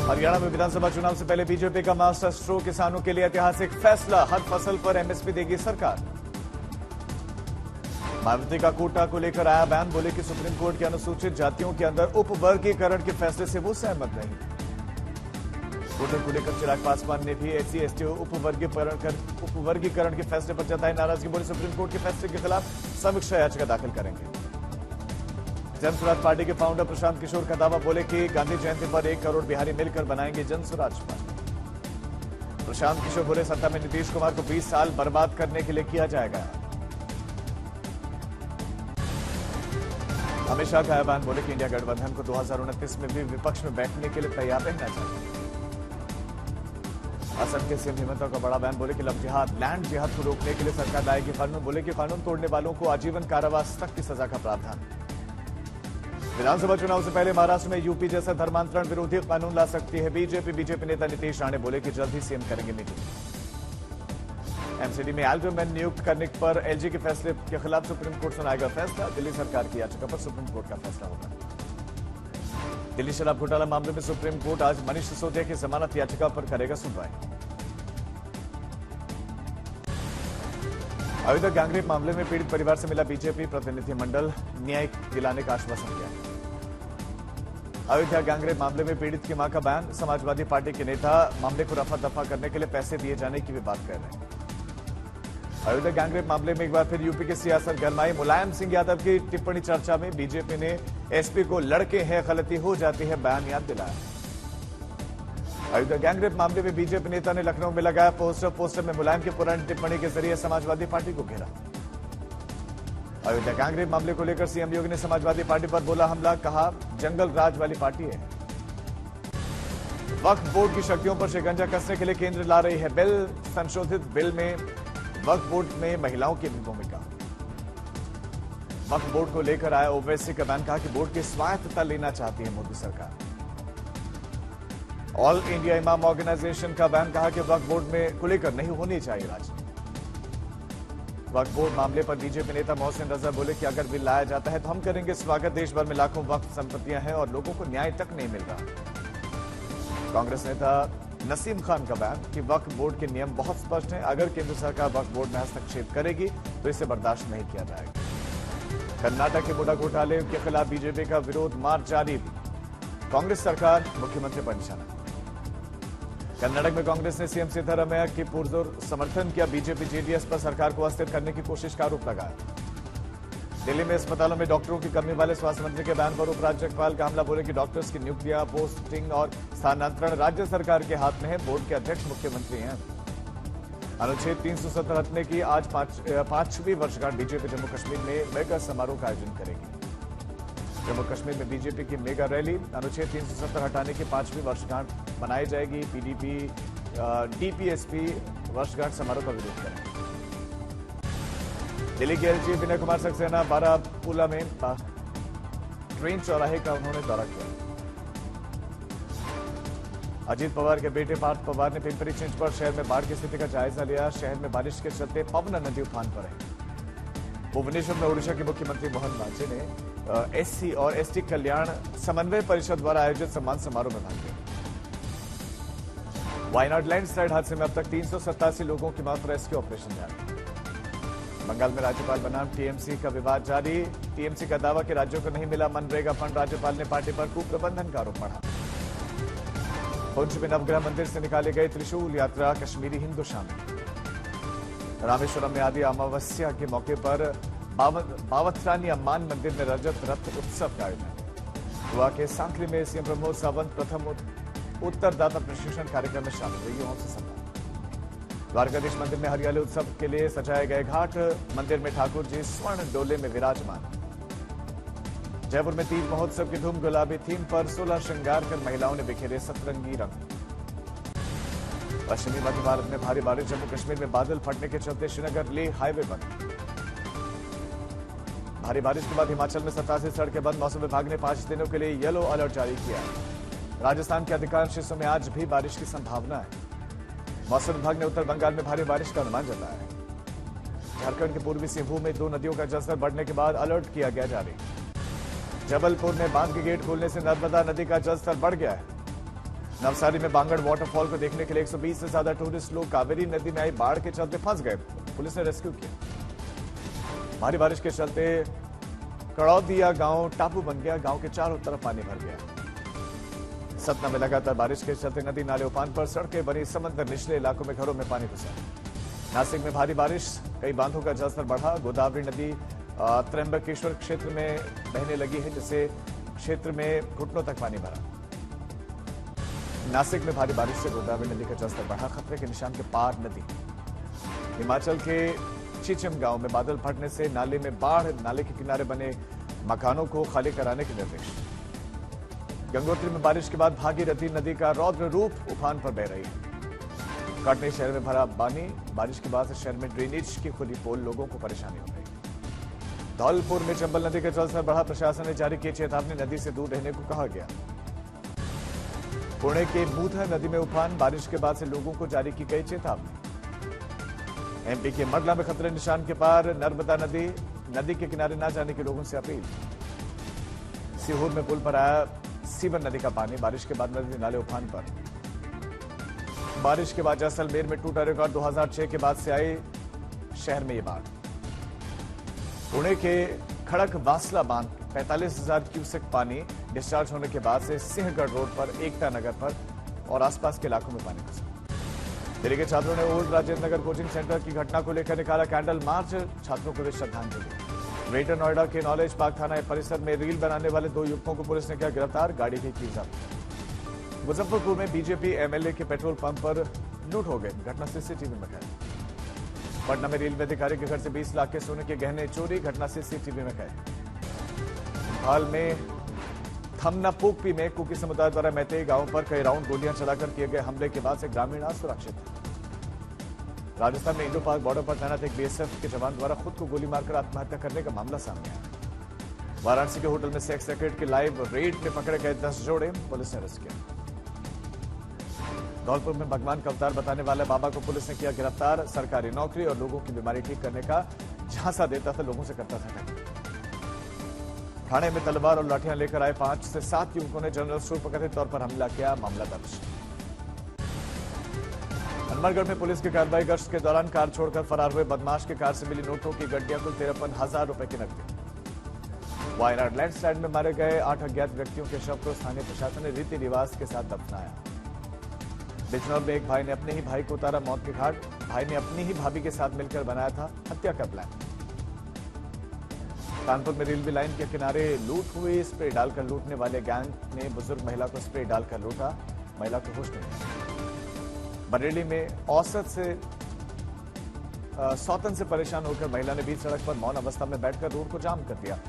हरियाणा में विधानसभा चुनाव से पहले बीजेपी का मास्टर स्ट्रोक, किसानों के लिए ऐतिहासिक फैसला, हर फसल पर एमएसपी देगी सरकार। मायावती का कोटा को लेकर आया बयान, बोले कि सुप्रीम कोर्ट के अनुसूचित जातियों के अंदर उपवर्गीकरण के फैसले से वो सहमत नहीं। कोटे को लेकर चिराग पासवान ने भी एससी एसटी उपवर्गीकरण के फैसले पर जताई नाराजगी, बोले सुप्रीम कोर्ट के फैसले के खिलाफ समीक्षा याचिका दाखिल करेंगे। जनसुराज पार्टी के फाउंडर प्रशांत किशोर का दावा, बोले कि गांधी जयंती पर 1 करोड़ बिहारी मिलकर बनाएंगे जनसुराज पार्टी। प्रशांत किशोर बोले सत्ता में नीतीश कुमार को 20 साल बर्बाद करने के लिए किया जाएगा। अमित शाह का बयान, बोले कि इंडिया गठबंधन को 2029 में भी विपक्ष में बैठने के लिए तैयार रहना चाहिए। असम के सीएम हेमंत का बड़ा बयान, बोले कि लव जिहाद, लैंड जिहाद को रोकने के लिए सरकार लाएगी कानून, बोले कि कानून तोड़ने वालों को आजीवन कारावास तक की सजा का प्रावधान। विधानसभा चुनाव से पहले महाराष्ट्र में यूपी जैसा धर्मांतरण विरोधी कानून ला सकती है बीजेपी नेता नीतीश राणे, बोले कि जल्द ही सीएम करेंगे मीटिंग। एमसीडी में एल्डरमैन नियुक्त करने पर एलजी के फैसले के खिलाफ सुप्रीम कोर्ट सुनाएगा फैसला, दिल्ली सरकार की याचिका पर सुप्रीम कोर्ट का फैसला होगा। दिल्ली शराब घोटाला मामले में सुप्रीम कोर्ट आज मनीष सिसोदिया की जमानत याचिका पर करेगा सुनवाई। अयोध्या गैंगरेप मामले में पीड़ित परिवार से मिला बीजेपी प्रतिनिधिमंडल, न्याय दिलाने का आश्वासन दिया। अयोध्या गैंगरेप मामले में पीड़ित की मां का बयान, समाजवादी पार्टी के नेता मामले को रफा दफा करने के लिए पैसे दिए जाने की भी बात कर रहे हैं। अयोध्या गैंगरेप मामले में एक बार फिर यूपी की सियासत गरमाई, मुलायम सिंह यादव की टिप्पणी चर्चा में, बीजेपी ने एसपी को लड़के हैं गलती हो जाती है बयान याद दिलाया। अयोध्या गैंगरेप मामले में बीजेपी नेता ने लखनऊ में लगाया पोस्टर में मुलायम की पुरानी टिप्पणी के जरिए समाजवादी पार्टी को घेरा। अयोध्या गैंगरेप मामले को लेकर सीएम योगी ने समाजवादी पार्टी पर बोला हमला, कहा जंगल राज वाली पार्टी है। वक्फ बोर्ड की शक्तियों पर शिकंजा कसने के लिए केंद्र ला रही है बिल, संशोधित बिल में वक्फ बोर्ड में महिलाओं की भी भूमिका। वक्फ बोर्ड को लेकर आया ओवैसी का बयान, कहा कि बोर्ड की स्वायत्तता लेना चाहती है मोदी सरकार। ऑल इंडिया इमाम ऑर्गेनाइजेशन का बयान, कहा कि वक्फ बोर्ड में को लेकर नहीं होनी चाहिए राजनीति। वक्फ बोर्ड मामले पर बीजेपी नेता मोहसिन रजा बोले कि अगर बिल लाया जाता है तो हम करेंगे स्वागत, देश भर में लाखों वक्फ संपत्तियां हैं और लोगों को न्याय तक नहीं मिल रहा। कांग्रेस नेता नसीम खान का बयान कि वक्फ बोर्ड के नियम बहुत स्पष्ट हैं, अगर केंद्र सरकार वक्फ बोर्ड में हस्तक्षेप करेगी तो इसे बर्दाश्त नहीं किया जाएगा। कर्नाटक के मुडा घोटाले के खिलाफ बीजेपी का विरोध मार्च जारी, कांग्रेस सरकार मुख्यमंत्री पर निशाना। कर्नाटक में कांग्रेस ने सीएम सिद्धरामैया की पुरजोर समर्थन किया, बीजेपी जेडीएस पर सरकार को अस्थिर करने की कोशिश का आरोप लगाया। दिल्ली में अस्पतालों में डॉक्टरों की कमी वाले स्वास्थ्य मंत्री के बयान पर उपराज्यपाल का हमला, बोले कि डॉक्टर्स की नियुक्तियां, पोस्टिंग और स्थानांतरण राज्य सरकार के हाथ में है, बोर्ड के अध्यक्ष मुख्यमंत्री हैं। अनुच्छेद 370 हटने की आज 5वीं वर्षगांठ, बीजेपी जम्मू कश्मीर में मेगा समारोह का आयोजन करेगी। जम्मू कश्मीर में बीजेपी की मेगा रैली, अनुच्छेद 370 हटाने की 5वीं वर्षगांठ मनाई जाएगी। पीडीपी डीपीएसपी वर्षगांठ समारोह का विरोध करेंगे। दिल्ली के एलजी विनय कुमार सक्सेना बारापुला में ट्रेन चौराहे का उन्होंने दौरा किया। अजीत पवार के बेटे पार्थ पवार ने पिंपरी चिंच पर शहर में बाढ़ की स्थिति का जायजा लिया। शहर में बारिश के चलते पवना नदी उफान पर है। भुवनेश्वर में ओडिशा के मुख्यमंत्री मोहन वाजे ने एससी और एसटी कल्याण समन्वय परिषद द्वारा आयोजित सम्मान समारोह में भाग लिया। वायनाड लैंडस्लाइड हादसे में अब तक 387 लोगों की मौत, रेस्क्यू ऑपरेशन जारी। बंगाल में राज्यपाल बनाम टीएमसी का विवाद जारी, टीएमसी का दावा कि राज्यों को नहीं मिला मनरेगा फंड, राज्यपाल ने पार्टी पर कुप्रबंधन का आरोप बढ़ा। पुंछ में नवग्रह मंदिर से निकाले गए त्रिशूल यात्रा, कश्मीरी हिंदू शामिल। रामेश्वरम में आदि अमावस्या के मौके पर बावथरानी अम्मान मंदिर में रजत रथ उत्सव का आयोजन। गोवा के सांकली में सीएम प्रमोद सावंत प्रथम उत्तरदाता प्रशिक्षण कार्यक्रम में शामिल, रही से सम्मान। द्वारकाधीश मंदिर में हरियाली उत्सव के लिए सजाए गए घाट, मंदिर में ठाकुर जी स्वर्ण डोले में विराजमान। जयपुर में तीज महोत्सव की धूम, गुलाबी थीम पर 16 श्रृंगार कर महिलाओं ने बिखेरे सतरंगी रंग। पश्चिमी मध्य भारत में भारी बारिश, जम्मू कश्मीर में बादल फटने के चलते श्रीनगर लेह हाईवे बंद। भारी बारिश के बाद हिमाचल में 87 सड़कें बंद, मौसम विभाग ने 5 दिनों के लिए येलो अलर्ट जारी किया। राजस्थान के अधिकांश हिस्सों में आज भी बारिश की संभावना है। मौसम विभाग ने उत्तर बंगाल में भारी बारिश का अनुमान जताया है। झारखंड के पूर्वी सिंहभूम में 2 नदियों का जलस्तर बढ़ने के बाद अलर्ट किया गया जारी। जबलपुर में बांध के गेट खोलने से नर्मदा नदी का जलस्तर बढ़ गया है। नवसारी में बांगड़ वाटरफॉल को देखने के लिए 120 से ज्यादा टूरिस्ट लोग कावेरी नदी में आई बाढ़ के चलते फंस गए। पुलिस ने रेस्क्यू किया। भारी बारिश के चलते कड़ौदिया गांव टापू बन गया। गांव के चारों तरफ पानी भर गया। सतना में लगातार बारिश के चलते नदी नाले उफान पर, सड़कें बनी समंदर, निचले इलाकों में घरों में पानी घुसा। नासिक में भारी बारिश, कई बांधों का जलस्तर बढ़ा। गोदावरी नदी त्र्यंबकेश्वर क्षेत्र में बहने लगी है, जिससे क्षेत्र में घुटनों तक पानी भरा। नासिक में भारी बारिश से गोदावरी नदी का जलस्तर बढ़ा, खतरे के निशान के पार नदी। हिमाचल के चिचम गांव में बादल फटने से नाले में बाढ़, नाले के किनारे बने मकानों को खाली कराने के निर्देश। गंगोत्री में बारिश के बाद भागीरथी नदी का रौद्र रूप उफान पर बह रही है। कटनी शहर में भरा पानी, बारिश के बाद शहर में ड्रेनेज की खुली पोल, लोगों को परेशानी हो गई। धौलपुर में चंबल नदी का जलस्तर बढ़ा, प्रशासन ने जारी की चेतावनी, नदी से दूर रहने को कहा गया। पुणे के मूधा नदी में उफान, बारिश के बाद से लोगों को जारी की गई चेतावनी। एमपी के मंडला में खतरे निशान के पार नर्मदा नदी, नदी के किनारे न जाने के लोगों से अपील। सीहोर में पुल पर आया सीवन नदी का पानी, बारिश के बाद नदी नाले उफान पर। बारिश के बाद जैसलमेर में टूटा रिकॉर्ड, 2006 के बाद से आई शहर में ये बाढ़। पुणे के खड़क वासला बांध 45,000 क्यूसेक पानी डिस्चार्ज होने के बाद से सिंहगढ़ रोड पर, एकता नगर पर और आसपास के इलाकों में पानी घुसा। दिल्ली के छात्रों ने old Rajendra Nagar coaching centre की घटना को लेकर निकाला कैंडल मार्च, छात्रों को दी श्रद्धांजलि। ग्रेटर नोएडा के नॉलेज पार्क थाना परिसर में रील बनाने वाले 2 युवकों को पुलिस ने किया गिरफ्तार, गाड़ी की जब्त। मुजफ्फरपुर में बीजेपी एमएलए के पेट्रोल पंप पर लूट हो गई, घटना सीसीटीवी में कैद। पटना में रेलवे अधिकारी के घर से 20 लाख के सोने के गहने चोरी, घटना सीसीटीवी में कैद। हाल में थमनापोकपी में कुकी समुदाय द्वारा मैतेई गांव पर कई राउंड गोलियां चलाकर किए गए हमले के बाद से ग्रामीण असुरक्षित। राजस्थान में इंडो पाक बॉर्डर पर तैनात एक बीएसएफ के जवान द्वारा खुद को गोली मारकर आत्महत्या करने का मामला सामने आया। वाराणसी के होटल में सेक्स रैकेट के लाइव रेड में पकड़े गए 10 जोड़े, पुलिस ने अरेस्ट किया। धौलपुर में भगवान का अवतार बताने वाले बाबा को पुलिस ने किया गिरफ्तार, सरकारी नौकरी और लोगों की बीमारी ठीक करने का झांसा देता था, लोगों से करता था ठगी। थाने में तलवार और लाठियां लेकर आए 5 से 7 युवकों ने जनरल स्टोर पर कथित तौर पर हमला किया, मामला दर्ज। हनुमानगढ़ में पुलिस की कार्रवाई, गश्त के दौरान कार छोड़कर फरार हुए बदमाश के कार से मिली नोटों की गड्डियां, कुल 53,000 रुपए की नकदी। वायनाड लैंडस्लाइड में मारे गए 8 अज्ञात व्यक्तियों के शव को स्थानीय प्रशासन ने रीति रिवाज के साथ दफनाया। बिजनौर में एक भाई ने अपने ही भाई को उतारा मौत के घाट, भाई ने अपनी ही भाभी के साथ मिलकर बनाया था हत्या का प्लान। कानपुर में रेलवे लाइन के किनारे लूट हुई, स्प्रे डालकर लूटने वाले गैंग ने बुजुर्ग महिला को स्प्रे डालकर लूटा, महिला को होश नहीं आया। बरेली में सौतन से परेशान होकर महिला ने बीच सड़क पर मौन अवस्था में बैठकर रोड को जाम कर दिया।